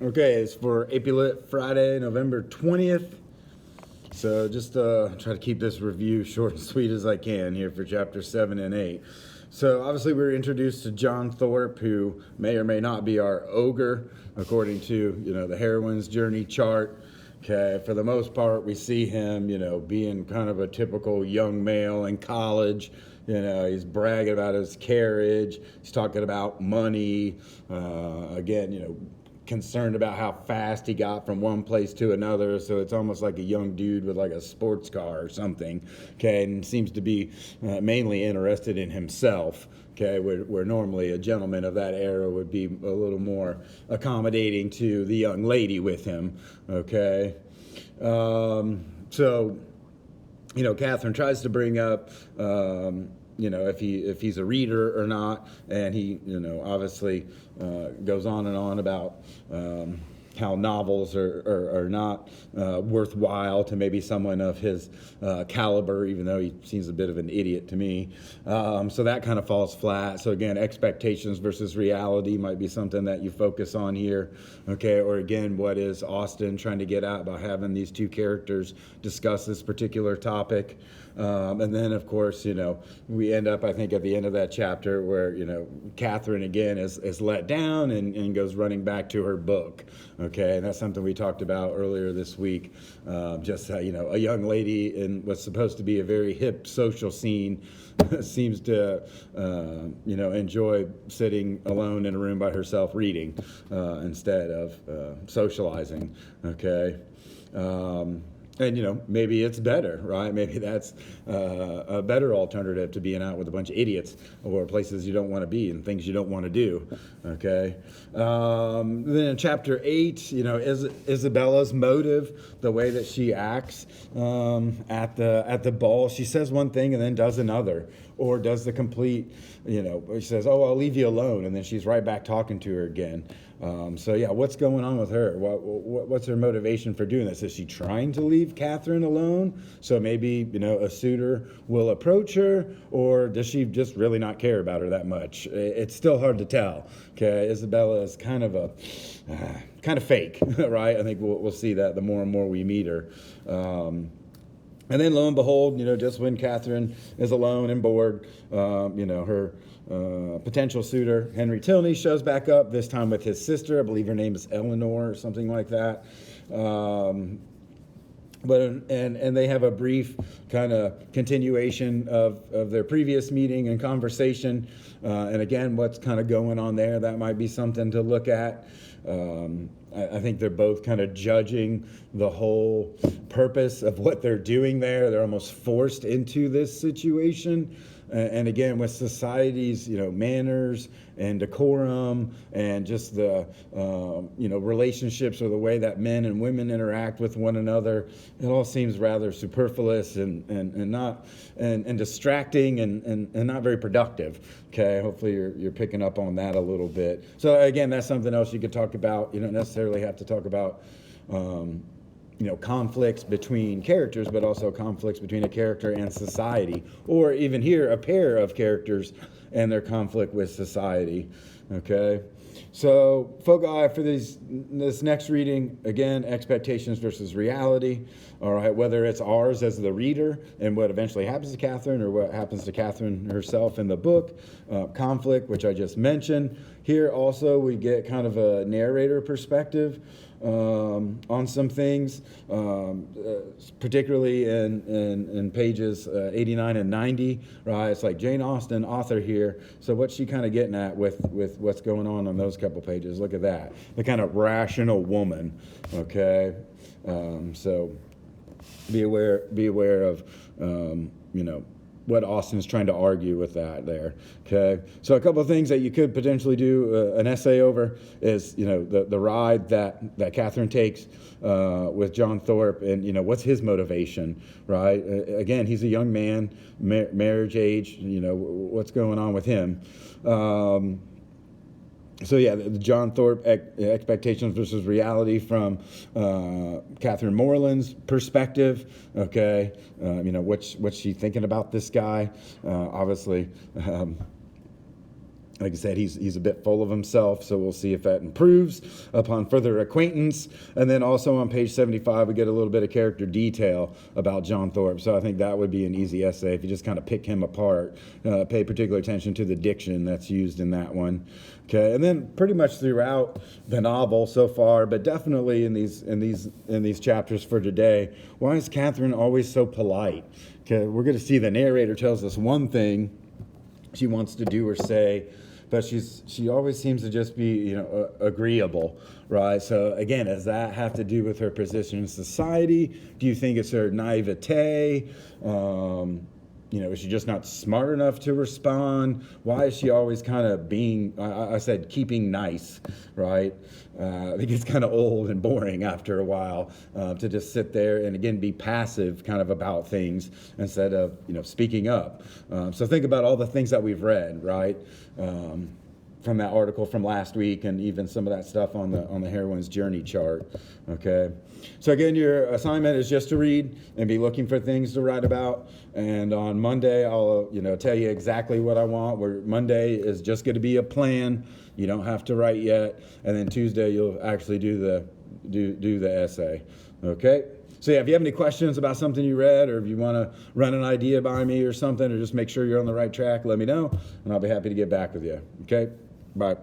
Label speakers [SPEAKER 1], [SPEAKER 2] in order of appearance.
[SPEAKER 1] Okay, it's for AP Lit Friday, November 20th. So just try to keep this review short and sweet as I can here for chapter 7 and 8. So obviously we're introduced to John Thorpe, who may or may not be our ogre, according to, the heroine's journey chart. Okay, for the most part, we see him, being kind of a typical young male in college. He's bragging about his carriage. He's talking about money. Again, concerned about how fast he got from one place to another. So it's almost like a young dude with like a sports car or something. Okay, and seems to be mainly interested in himself. Okay, where normally a gentleman of that era would be a little more accommodating to the young lady with him. Okay, so Catherine tries to bring up if he's a reader or not, and he obviously goes on and on about how novels are not worthwhile to maybe someone of his caliber, even though he seems a bit of an idiot to me. So that kind of falls flat. So again, expectations versus reality might be something that you focus on here. Okay, or again, what is Austen trying to get at by having these two characters discuss this particular topic? And then, of course, we end up, I think, at the end of that chapter where, Catherine, again, is let down and goes running back to her book. Okay, and that's something we talked about earlier this week. Just how, a young lady in what's supposed to be a very hip social scene seems to, enjoy sitting alone in a room by herself reading instead of socializing. Okay. And, maybe it's better, right? Maybe that's a better alternative to being out with a bunch of idiots or places you don't want to be and things you don't want to do, okay? Then in chapter 8, Isabella's motive, the way that she acts at the ball. She says one thing and then does another, or does the complete, she says, oh, I'll leave you alone, and then she's right back talking to her again. What's going on with her? What's her motivation for doing this? Is she trying to leave Catherine alone? So maybe, a suitor will approach her, or does she just really not care about her that much? It's still hard to tell. Okay, Isabella is kind of fake, right? I think we'll see that the more and more we meet her. And then lo and behold, just when Catherine is alone and bored, her potential suitor, Henry Tilney, shows back up, this time with his sister. I believe her name is Eleanor or something like that. But they have a brief kind of continuation of their previous meeting and conversation. And again, what's kind of going on there, that might be something to look at. I think they're both kind of judging the whole purpose of what they're doing there. They're almost forced into this situation. And again, with society's, manners and decorum and just the, relationships or the way that men and women interact with one another, it all seems rather superfluous and not and distracting and not very productive. Okay, hopefully you're picking up on that a little bit. So again, that's something else you could talk about. You don't necessarily have to talk about conflicts between characters, but also conflicts between a character and society, or even here, a pair of characters and their conflict with society. Okay, so foci for this next reading, again, expectations versus reality. All right, whether it's ours as the reader and what eventually happens to Catherine, or what happens to Catherine herself in the book, conflict, which I just mentioned. Here also we get kind of a narrator perspective on some things, particularly in pages 89 and 90, right? It's like Jane Austen, author here. So what's she kind of getting at with what's going on those couple pages? Look at that. The kind of rational woman, okay? So be aware of, what Austen's trying to argue with that there, okay? So a couple of things that you could potentially do an essay over is, the ride that Catherine takes with John Thorpe, and, what's his motivation, right? Again, he's a young man, marriage age, what's going on with him? The John Thorpe expectations versus reality from Catherine Morland's perspective. Okay, what's she thinking about this guy? Obviously, Like I said, he's a bit full of himself, so we'll see if that improves upon further acquaintance. And then also on page 75, we get a little bit of character detail about John Thorpe. So I think that would be an easy essay if you just kind of pick him apart, pay particular attention to the diction that's used in that one. Okay, and then pretty much throughout the novel so far, but definitely in these chapters for today, why is Catherine always so polite? Okay, we're going to see the narrator tells us one thing she wants to do or say, but she always seems to just be, agreeable, right? So again, does that have to do with her position in society? Do you think it's her naivete? Is she just not smart enough to respond? Why is she always kind of being, I said, keeping nice, right? I think it's kind of old and boring after a while to just sit there and, again, be passive kind of about things instead of, speaking up. So think about all the things that we've read, right? From that article from last week, and even some of that stuff on the heroine's journey chart. Okay, so again, your assignment is just to read and be looking for things to write about. And on Monday, I'll tell you exactly what I want. Where Monday is just going to be a plan. You don't have to write yet. And then Tuesday, you'll actually do the essay. Okay. So yeah, if you have any questions about something you read, or if you want to run an idea by me or something, or just make sure you're on the right track, let me know, and I'll be happy to get back with you. Okay. Bye.